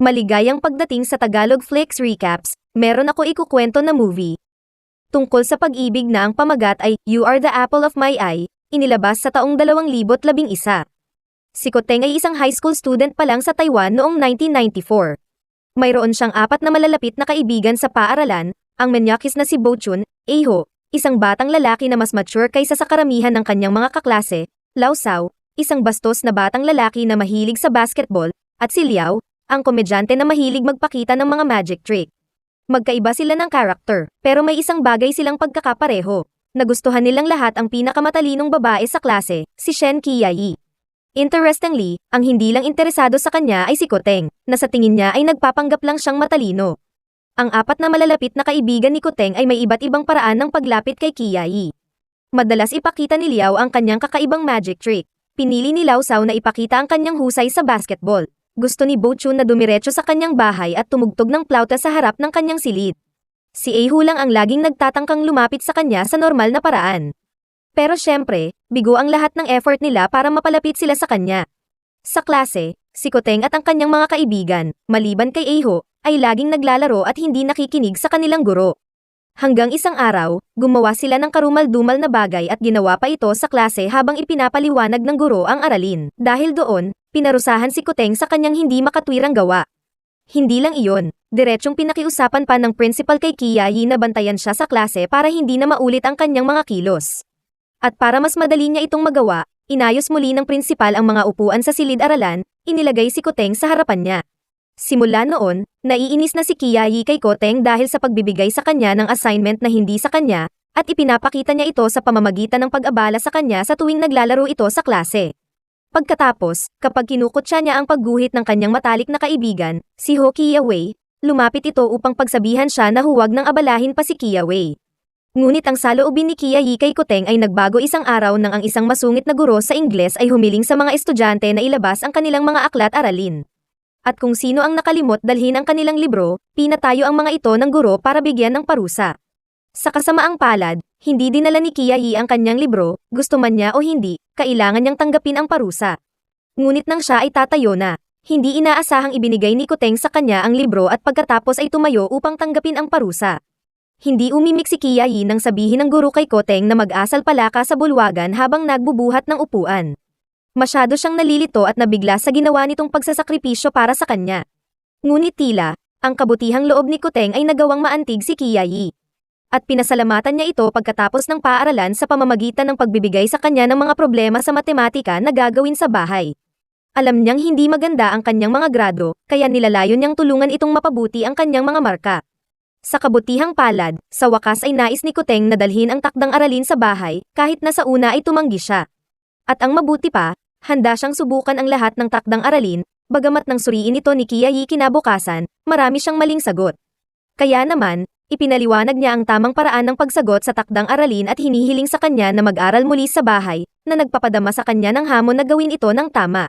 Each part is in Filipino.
Maligayang pagdating sa Tagalog Flicks Recaps, meron ako ikukwento na movie. Tungkol sa pag-ibig na ang pamagat ay You Are the Apple of My Eye, inilabas sa taong 2011. Si Koteng ay isang high school student pa lang sa Taiwan noong 1994. Mayroon siyang apat na malalapit na kaibigan sa paaralan, ang manyakis na si Bochun, Eho, isang batang lalaki na mas mature kaysa sa karamihan ng kanyang mga kaklase, Lao Sao, isang bastos na batang lalaki na mahilig sa basketball, at si Liao, ang komedyante na mahilig magpakita ng mga magic trick. Magkaiba sila ng character, pero may isang bagay silang pagkakapareho. Nagustuhan nilang lahat ang pinakamatalinong babae sa klase, si Shen Qiayi. Interestingly, ang hindi lang interesado sa kanya ay si Koteng, na sa tingin niya ay nagpapanggap lang siyang matalino. Ang apat na malalapit na kaibigan ni Koteng ay may iba't ibang paraan ng paglapit kay Qiayi. Madalas ipakita ni Liao ang kanyang kakaibang magic trick. Pinili ni Lao Sao na ipakita ang kanyang husay sa basketball. Gusto ni Bochun na dumiretso sa kanyang bahay at tumugtog ng plauta sa harap ng kanyang silid. Si Eho lang ang laging nagtatangkang lumapit sa kanya sa normal na paraan. Pero syempre, bigo ang lahat ng effort nila para mapalapit sila sa kanya. Sa klase, si Koteng at ang kanyang mga kaibigan, maliban kay Eho, ay laging naglalaro at hindi nakikinig sa kanilang guro. Hanggang isang araw, gumawa sila ng karumal-dumal na bagay at ginawa pa ito sa klase habang ipinapaliwanag ng guro ang aralin. Dahil doon, pinarusahan si Koteng sa kanyang hindi makatwirang gawa. Hindi lang iyon, diretsyong pinakiusapan pa ng principal kay Qiayi na bantayan siya sa klase para hindi na maulit ang kanyang mga kilos. At para mas madali niya itong magawa, inayos muli ng principal ang mga upuan sa silid-aralan, inilagay si Koteng sa harapan niya. Simula noon, naiinis na si Qiayi kay Koteng dahil sa pagbibigay sa kanya ng assignment na hindi sa kanya, at ipinapakita niya ito sa pamamagitan ng pag-abala sa kanya sa tuwing naglalaro ito sa klase. Pagkatapos, kapag kinukutya niya ang pagguhit ng kanyang matalik na kaibigan, si Ho Qiawei, lumapit ito upang pagsabihan siya na huwag nang abalahin pa si Qiawei. Ngunit ang saloobin ni Qiayi kay Koteng ay nagbago isang araw nang ang isang masungit na guro sa Ingles ay humiling sa mga estudyante na ilabas ang kanilang mga aklat-aralin. At kung sino ang nakalimot dalhin ang kanilang libro, pinatayo ang mga ito ng guro para bigyan ng parusa. Sa kasamaang palad, hindi dinala ni Qiayi ang kanyang libro, gusto man niya o hindi, kailangan niyang tanggapin ang parusa. Ngunit nang siya ay tatayo na, hindi inaasahang ibinigay ni Koteng sa kanya ang libro at pagkatapos ay tumayo upang tanggapin ang parusa. Hindi umimik si Qiayi nang sabihin ng guro kay Koteng na mag-asal palaka sa bulwagan habang nagbubuhat ng upuan. Masyado siyang nalilito at nabigla sa ginawa nitong pagsasakripisyo para sa kanya. Ngunit tila, ang kabutihang loob ni Koteng ay nagawang maantig si Qiayi. At pinasalamatan niya ito pagkatapos ng paaralan sa pamamagitan ng pagbibigay sa kanya ng mga problema sa matematika na gagawin sa bahay. Alam niyang hindi maganda ang kanyang mga grado, kaya nilalayon niyang tulungan itong mapabuti ang kanyang mga marka. Sa kabutihang palad, sa wakas ay nais ni Koteng na dalhin ang takdang aralin sa bahay, kahit na sa una ay tumanggi siya. At ang mabuti pa, handa siyang subukan ang lahat ng takdang aralin, bagamat nang suriin ito ni Qiayi kinabukasan, marami siyang maling sagot. Kaya naman, ipinaliwanag niya ang tamang paraan ng pagsagot sa takdang aralin at hinihiling sa kanya na mag-aral muli sa bahay, na nagpapadama sa kanya ng hamon na gawin ito ng tama.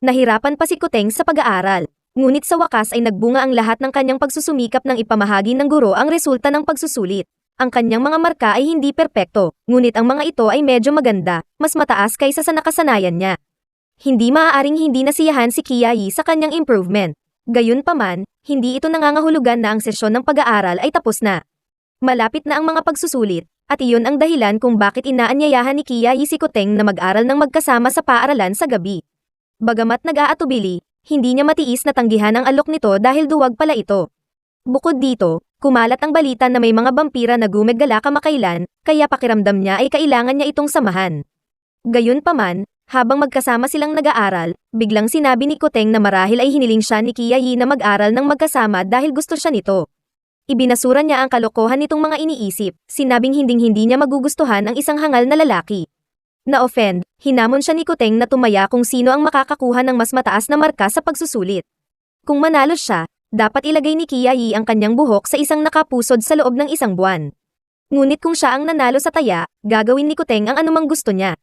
Nahirapan pa si Koteng sa pag-aaral, ngunit sa wakas ay nagbunga ang lahat ng kanyang pagsusumikap ng ipamahagi ng guro ang resulta ng pagsusulit. Ang kanyang mga marka ay hindi perpekto, ngunit ang mga ito ay medyo maganda, mas mataas kaysa sa nakasanayan niya. Hindi maaaring hindi nasiyahan si Qiayi sa kanyang improvement. Gayunpaman, hindi ito nangangahulugan na ang sesyon ng pag-aaral ay tapos na. Malapit na ang mga pagsusulit, at iyon ang dahilan kung bakit inaanyayahan ni Qiayi si Koteng na mag-aral ng magkasama sa paaralan sa gabi. Bagamat nag-aatubili, hindi niya matiis na tanggihan ang alok nito dahil duwag pala ito. Bukod dito, kumalat ang balita na may mga bampira na gumagala kamakailan, kaya pakiramdam niya ay kailangan niya itong samahan. Gayunpaman, habang magkasama silang nag-aaral, biglang sinabi ni Koteng na marahil ay hiniling siya ni Qiayi na mag-aral ng magkasama dahil gusto siya nito. Ibinasura niya ang kalokohan nitong mga iniisip, sinabing hinding-hindi niya magugustuhan ang isang hangal na lalaki. Na-offend, hinamon siya ni Koteng na tumaya kung sino ang makakakuha ng mas mataas na marka sa pagsusulit. Kung manalo siya, dapat ilagay ni Qiayi ang kanyang buhok sa isang nakapusod sa loob ng isang buwan. Ngunit kung siya ang nanalo sa taya, gagawin ni Koteng ang anumang gusto niya.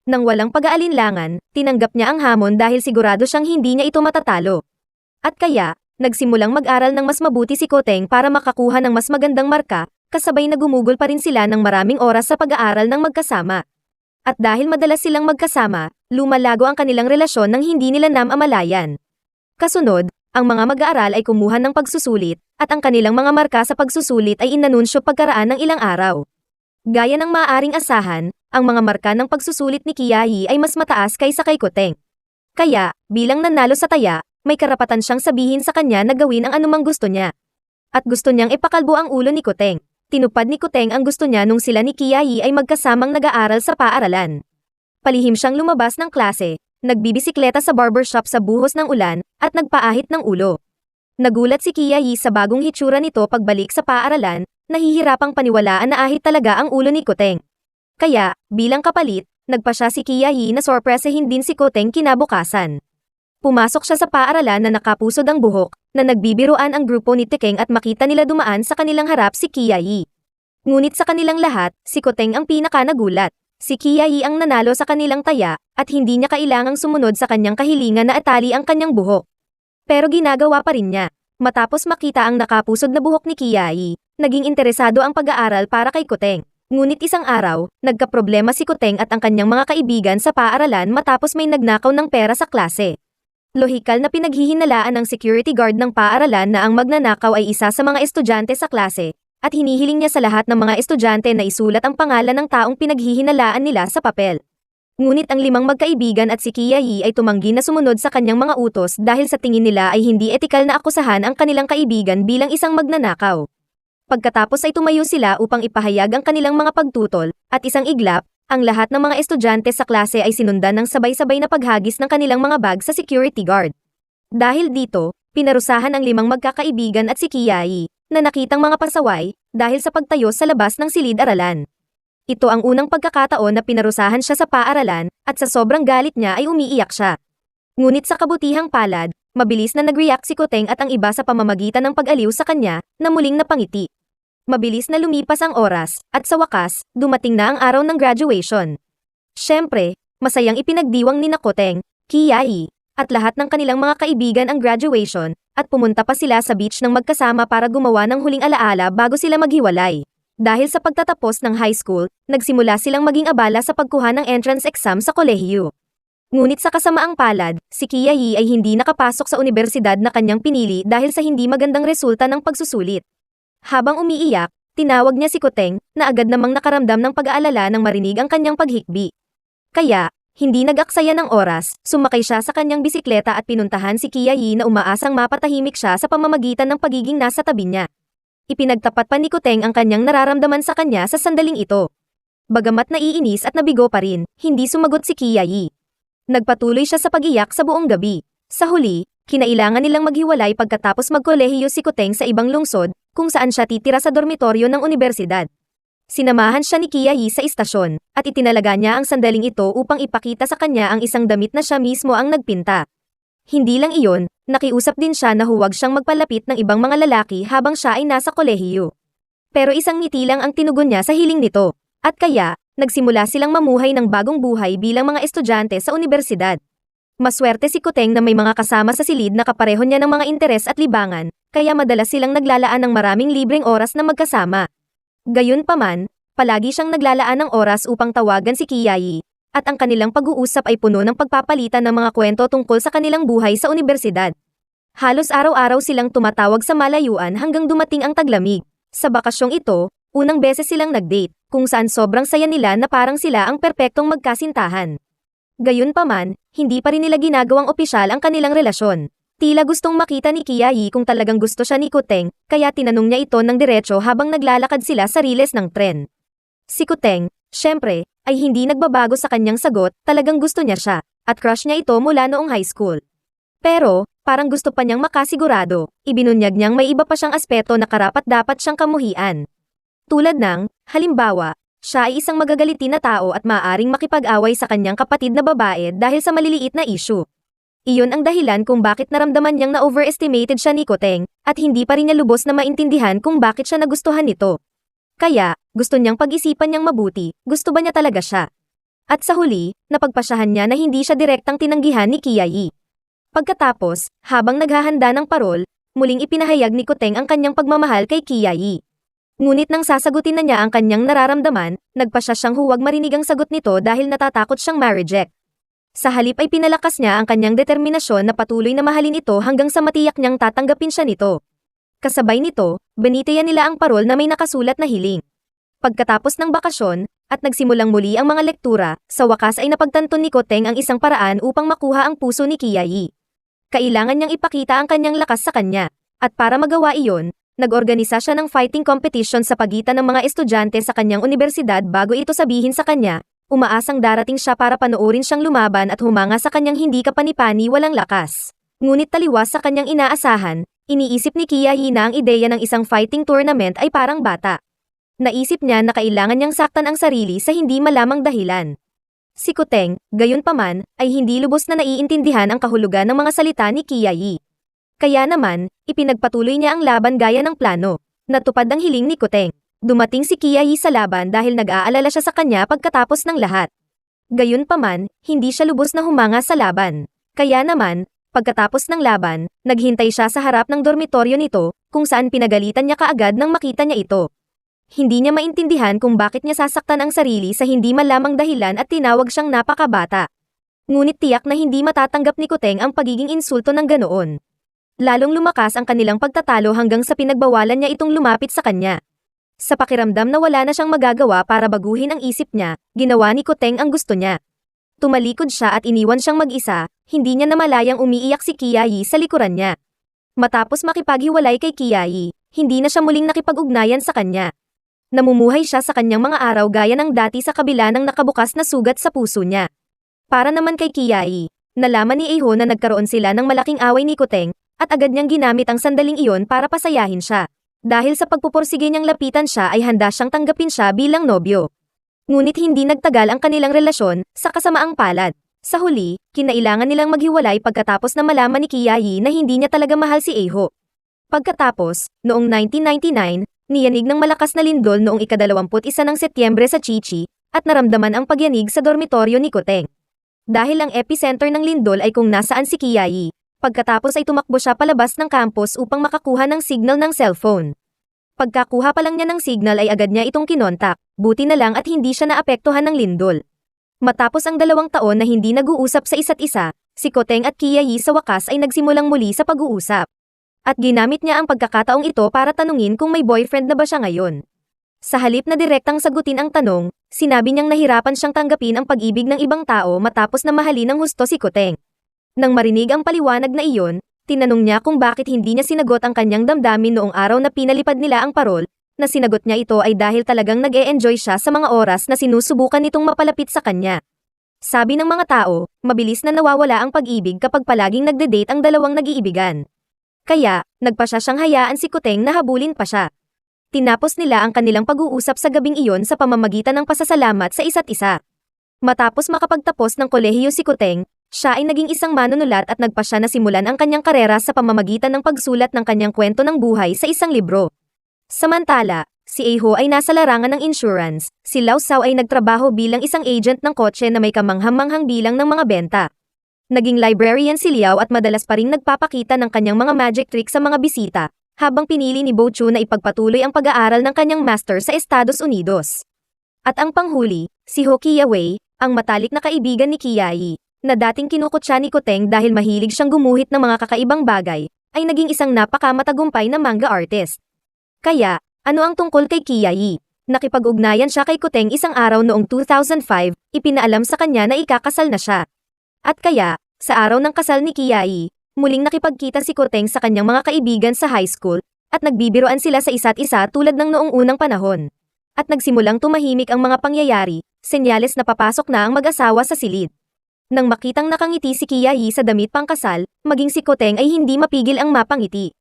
Nang walang pag-aalinlangan, tinanggap niya ang hamon dahil sigurado siyang hindi niya ito matatalo. At kaya, nagsimulang mag-aral ng mas mabuti si Koteng para makakuha ng mas magandang marka, kasabay na gumugol pa rin sila ng maraming oras sa pag-aaral ng magkasama. At dahil madalas silang magkasama, lumalago ang kanilang relasyon nang hindi nila namamalayan. Kasunod, Ang mga mag-aaral ay kumuha ng pagsusulit, at ang kanilang mga marka sa pagsusulit ay inanunsyo pagkaraan ng ilang araw. Gaya ng maaaring asahan, ang mga marka ng pagsusulit ni Kiyahi ay mas mataas kaysa kay Koteng. Kaya, bilang nanalo sa taya, may karapatan siyang sabihin sa kanya na gawin ang anumang gusto niya. At gusto niyang ipakalbo ang ulo ni Koteng. Tinupad ni Koteng ang gusto niya nung sila ni Kiyahi ay magkasamang nag-aaral sa paaralan. Palihim siyang lumabas ng klase, nagbibisikleta sa barbershop sa buhos ng ulan, at nagpaahit ng ulo. Nagulat si Kiyahi sa bagong hitsura nito pagbalik sa paaralan, nahihirapang paniwalaan na ahit talaga ang ulo ni Koteng. Kaya, bilang kapalit, nagpa siya si Kiyahi na sorpresahin din si Koteng kinabukasan. Pumasok siya sa paaralan na nakapusod ang buhok, na nagbibiruan ang grupo ni Tekeng at makita nila dumaan sa kanilang harap si Kiyahi. Ngunit sa kanilang lahat, si Koteng ang pinaka nagulat. Si Kiyahi ang nanalo sa kanilang taya, at hindi niya kailangang sumunod sa kanyang kahilingan na atali ang kanyang buhok. Pero ginagawa pa rin niya. Matapos makita ang nakapusod na buhok ni Kiyahi, naging interesado ang pag-aaral para kay Koteng. Ngunit isang araw, nagkaproblema si Koteng at ang kanyang mga kaibigan sa paaralan matapos may nagnakaw ng pera sa klase. Lohikal na pinaghihinalaan ng security guard ng paaralan na ang magnanakaw ay isa sa mga estudyante sa klase, at hinihiling niya sa lahat ng mga estudyante na isulat ang pangalan ng taong pinaghihinalaan nila sa papel. Ngunit ang 5 magkaibigan at si Kiyahi ay tumanggi na sumunod sa kanyang mga utos dahil sa tingin nila ay hindi etikal na akusahan ang kanilang kaibigan bilang isang magnanakaw. Pagkatapos ay tumayo sila upang ipahayag ang kanilang mga pagtutol, at isang iglap, ang lahat ng mga estudyante sa klase ay sinundan ng sabay-sabay na paghagis ng kanilang mga bag sa security guard. Dahil dito, pinarusahan ang 5 magkakaibigan at si Kiyahi, na nakitang mga pasaway, dahil sa pagtayo sa labas ng silid-aralan. Ito ang unang pagkakataon na pinarusahan siya sa paaralan, at sa sobrang galit niya ay umiiyak siya. Ngunit sa kabutihang palad, mabilis na nag-react si Koteng at ang iba sa pamamagitan ng pag-aliw sa kanya, na muling napangiti. Mabilis na lumipas ang oras, at sa wakas, dumating na ang araw ng graduation. Siyempre, masayang ipinagdiwang ni Koteng, Kiyahi, at lahat ng kanilang mga kaibigan ang graduation, at pumunta pa sila sa beach ng magkasama para gumawa ng huling alaala bago sila maghiwalay. Dahil sa pagtatapos ng high school, nagsimula silang maging abala sa pagkuha ng entrance exam sa kolehiyo. Ngunit sa kasamaang palad, si Kiyahi ay hindi nakapasok sa universidad na kanyang pinili dahil sa hindi magandang resulta ng pagsusulit. Habang umiiyak, tinawag niya si Koteng, na agad namang nakaramdam ng pag-aalala nang marinig ang kanyang paghikbi. Kaya, hindi nag-aksaya ng oras, sumakay siya sa kanyang bisikleta at pinuntahan si Kiyahi na umaasang mapatahimik siya sa pamamagitan ng pagiging nasa tabi niya. Ipinagtapat pa ni Koteng ang kanyang nararamdaman sa kanya sa sandaling ito. Bagamat naiinis at nabigo pa rin, hindi sumagot si Kiyahi. Nagpatuloy siya sa pag-iyak sa buong gabi. Sa huli, kinailangan nilang maghiwalay pagkatapos magkolehiyo si Koteng sa ibang lungsod, kung saan siya titira sa dormitoryo ng unibersidad. Sinamahan siya ni Kiyahi sa istasyon, at itinalaga niya ang sandaling ito upang ipakita sa kanya ang isang damit na siya mismo ang nagpinta. Hindi lang iyon, nakiusap din siya na huwag siyang magpalapit ng ibang mga lalaki habang siya ay nasa kolehiyo. Pero isang ngiti lang ang tinugon niya sa hiling nito, at kaya, nagsimula silang mamuhay ng bagong buhay bilang mga estudyante sa unibersidad. Maswerte si Koteng na may mga kasama sa silid na kapareho niya ng mga interes at libangan, kaya madalas silang naglalaan ng maraming libreng oras na magkasama. Gayunpaman, palagi siyang naglalaan ng oras upang tawagan si Kiyahi, at ang kanilang pag-uusap ay puno ng pagpapalitan ng mga kwento tungkol sa kanilang buhay sa unibersidad. Halos araw-araw silang tumatawag sa malayuan hanggang dumating ang taglamig. Sa bakasyong ito, unang beses silang nag-date, kung saan sobrang saya nila na parang sila ang perpektong magkasintahan. Gayunpaman, hindi pa rin nila ginagawang opisyal ang kanilang relasyon. Tila gustong makita ni Kiyahi kung talagang gusto siya ni Koteng, kaya tinanong niya ito ng diretso habang naglalakad sila sa riles ng tren. Si Koteng, syempre, ay hindi nagbabago sa kanyang sagot, talagang gusto niya siya, at crush niya ito mula noong high school. Pero, parang gusto pa niyang makasigurado, ibinunyag niyang may iba pa siyang aspeto na karapat-dapat siyang kamuhian. Tulad ng, halimbawa, siya ay isang magagalitin na tao at maaaring makipag-away sa kanyang kapatid na babae dahil sa maliliit na issue. Iyon ang dahilan kung bakit naramdaman niyang na-overestimated siya ni Koteng, at hindi pa rin niya lubos na maintindihan kung bakit siya nagustuhan nito. Kaya, gusto niyang pag-isipan niyang mabuti, gusto ba niya talaga siya? At sa huli, napagpasyahan niya na hindi siya direktang tinanggihan ni Kiyahi. Pagkatapos, habang naghahanda ng parol, muling ipinahayag ni Koteng ang kanyang pagmamahal kay Kiyahi. Ngunit nang sasagutin na niya ang kanyang nararamdaman, nagpasya siyang huwag marinig ang sagot nito dahil natatakot siyang ma-reject. Sa halip ay pinalakas niya ang kanyang determinasyon na patuloy na mahalin ito hanggang sa matiyak niyang tatanggapin siya nito. Kasabay nito, binitiyan nila ang parol na may nakasulat na hiling. Pagkatapos ng bakasyon, at nagsimulang muli ang mga lektura, sa wakas ay napagtanto ni Koteng ang isang paraan upang makuha ang puso ni Kiai. Kailangan niyang ipakita ang kanyang lakas sa kanya. At para magawa iyon, nag-organisa siya ng fighting competition sa pagitan ng mga estudyante sa kanyang universidad bago ito sabihin sa kanya. Umaasang darating siya para panoorin siyang lumaban at humanga sa kanyang hindi kapani-pani walang lakas. Ngunit taliwas sa kanyang inaasahan, iniisip ni Kiai na ang ideya ng isang fighting tournament ay parang bata. Naisip niya na kailangan niyang saktan ang sarili sa hindi malamang dahilan. Si Koteng, gayunpaman, ay hindi lubos na naiintindihan ang kahulugan ng mga salita ni Kiai. Kaya naman, ipinagpatuloy niya ang laban gaya ng plano. Natupad ang hiling ni Koteng. Dumating si Kiai sa laban dahil nag-aalala siya sa kanya pagkatapos ng lahat. Gayunpaman, hindi siya lubos na humanga sa laban. Kaya naman, pagkatapos ng laban, naghintay siya sa harap ng dormitoryo nito, kung saan pinagalitan niya kaagad nang makita niya ito. Hindi niya maintindihan kung bakit niya sasaktan ang sarili sa hindi malamang dahilan at tinawag siyang napakabata. Ngunit tiyak na hindi matatanggap ni Koteng ang pagiging insulto ng ganoon. Lalong lumakas ang kanilang pagtatalo hanggang sa pinagbawalan niya itong lumapit sa kanya. Sa pakiramdam na wala na siyang magagawa para baguhin ang isip niya, ginawa ni Koteng ang gusto niya. Tumalikod siya at iniwan siyang mag-isa, hindi niya namalayang umiiyak si Kiai sa likuran niya. Matapos makipaghiwalay kay Kiai, hindi na siya muling nakipag-ugnayan sa kanya. Namumuhay siya sa kanyang mga araw gaya ng dati sa kabila ng nakabukas na sugat sa puso niya. Para naman kay Kiai, nalaman ni Eho na nagkaroon sila ng malaking away ni Koteng, at agad niyang ginamit ang sandaling iyon para pasayahin siya. Dahil sa pagpupursige niyang lapitan siya ay handa siyang tanggapin siya bilang nobyo. Ngunit hindi nagtagal ang kanilang relasyon, sa kasamaang palad. Sa huli, kinailangan nilang maghiwalay pagkatapos na malaman ni Kiai na hindi niya talaga mahal si Eho. Pagkatapos, noong 1999, niyanig ng malakas na lindol noong ika-21 ng Setyembre sa Chichi, at naramdaman ang pagyanig sa dormitoryo ni Koteng. Dahil ang epicenter ng lindol ay kung nasaan si Kiai. Pagkatapos ay tumakbo siya palabas ng campus upang makakuha ng signal ng cellphone. Pagkakuha pa lang niya ng signal ay agad niya itong kinontak, buti na lang at hindi siya naapektuhan ng lindol. Matapos ang 2 taon na hindi nag-uusap sa isa't isa, si Koteng at Kiai sa wakas ay nagsimulang muli sa pag-uusap. At ginamit niya ang pagkakataong ito para tanungin kung may boyfriend na ba siya ngayon. Sa halip na direktang sagutin ang tanong, sinabi niyang nahirapan siyang tanggapin ang pag-ibig ng ibang tao matapos na mahalin ng husto si Koteng. Nang marinig ang paliwanag na iyon, tinanong niya kung bakit hindi niya sinagot ang kanyang damdamin noong araw na pinalipad nila ang parol, na sinagot niya ito ay dahil talagang nag-e-enjoy siya sa mga oras na sinusubukan nitong mapalapit sa kanya. Sabi ng mga tao, mabilis na nawawala ang pag-ibig kapag palaging nagde-date ang dalawang nag-iibigan. Kaya, nagpa siya siyang hayaan si Koteng na habulin pa siya. Tinapos nila ang kanilang pag-uusap sa gabing iyon sa pamamagitan ng pasasalamat sa isa't isa. Matapos makapagtapos ng kolehiyo si Koteng, siya ay naging isang manunulat at nagpa siya na simulan ang kanyang karera sa pamamagitan ng pagsulat ng kanyang kwento ng buhay sa isang libro. Samantala, si Eho ay nasa larangan ng insurance, si Lao Sao ay nagtrabaho bilang isang agent ng kotse na may kamanghang-manghang bilang ng mga benta. Naging librarian si Liao at madalas pa ring nagpapakita ng kanyang mga magic trick sa mga bisita, habang pinili ni Bo Chu na ipagpatuloy ang pag-aaral ng kanyang master sa Estados Unidos. At ang panghuli, si Ho Kiawei, ang matalik na kaibigan ni Kiai, na dating kinukutya ni Koteng dahil mahilig siyang gumuhit ng mga kakaibang bagay, ay naging isang napakamatagumpay na manga artist. Kaya, ano ang tungkol kay Kiai? Nakipag-ugnayan siya kay Koteng isang araw noong 2005, ipinaalam sa kanya na ikakasal na siya. At kaya, sa araw ng kasal ni Kiai, muling nakipagkita si Koteng sa kanyang mga kaibigan sa high school, at nagbibiroan sila sa isa't isa tulad ng noong unang panahon. At nagsimulang tumahimik ang mga pangyayari, senyales na papasok na ang mag-asawa sa silid. Nang makitang nakangiti si Kiai sa damit pangkasal, maging si Koteng ay hindi mapigil ang mapangiti.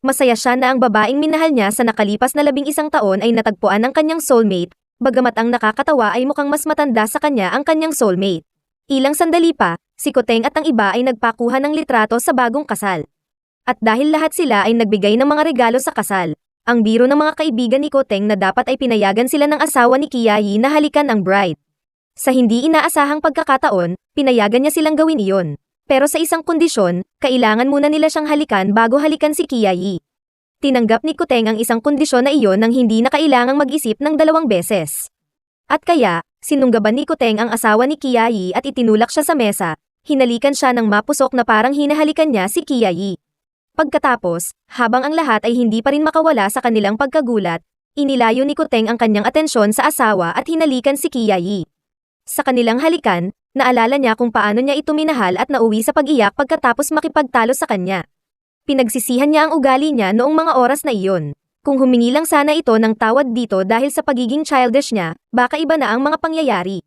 Masaya siya na ang babaeng minahal niya sa nakalipas na 11 taon ay natagpuan ng kanyang soulmate, bagamat ang nakakatawa ay mukhang mas matanda sa kanya ang kanyang soulmate. Ilang sandali pa, si Koteng at ang iba ay nagpakuha ng litrato sa bagong kasal. At dahil lahat sila ay nagbigay ng mga regalo sa kasal, ang biro ng mga kaibigan ni Koteng na dapat ay pinayagan sila ng asawa ni Kiai na halikan ang bride. Sa hindi inaasahang pagkakataon, pinayagan niya silang gawin iyon. Pero sa isang kondisyon, kailangan muna nila siyang halikan bago halikan si Kiai. Tinanggap ni Koteng ang isang kondisyon na iyon nang hindi na kailangang mag-isip ng 2 beses. At kaya, Sinunggaban ni Koteng ang asawa ni Kiai at itinulak siya sa mesa. Hinalikan siya ng mapusok na parang hinahalikan niya si Kiai. Pagkatapos, habang ang lahat ay hindi pa rin makawala sa kanilang pagkagulat, inilayo ni Koteng ang kanyang atensyon sa asawa at hinalikan si Kiai. Sa kanilang halikan, naalala niya kung paano niya ito minahal at nauwi sa pag-iyak pagkatapos makipagtalo sa kanya. Pinagsisihan niya ang ugali niya noong mga oras na iyon. Kung humingi lang sana ito ng tawad dito dahil sa pagiging childish niya, baka iba na ang mga pangyayari.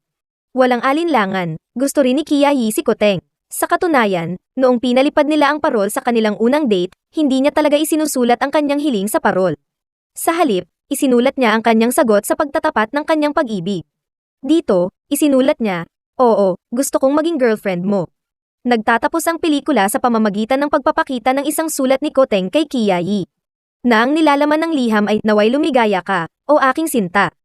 Walang alinlangan, gusto rin ni Kiai si Koteng. Sa katunayan, noong pinalipad nila ang parol sa kanilang unang date, hindi niya talaga isinusulat ang kanyang hiling sa parol. Sa halip, isinulat niya ang kanyang sagot sa pagtatapat ng kanyang pag-ibig. Dito, isinulat niya, "Oo, gusto kong maging girlfriend mo." Nagtatapos ang pelikula sa pamamagitan ng pagpapakita ng isang sulat ni Koteng kay Kiai. Na ang nilalaman ng liham ay, "Naway lumigaya ka, o aking sinta."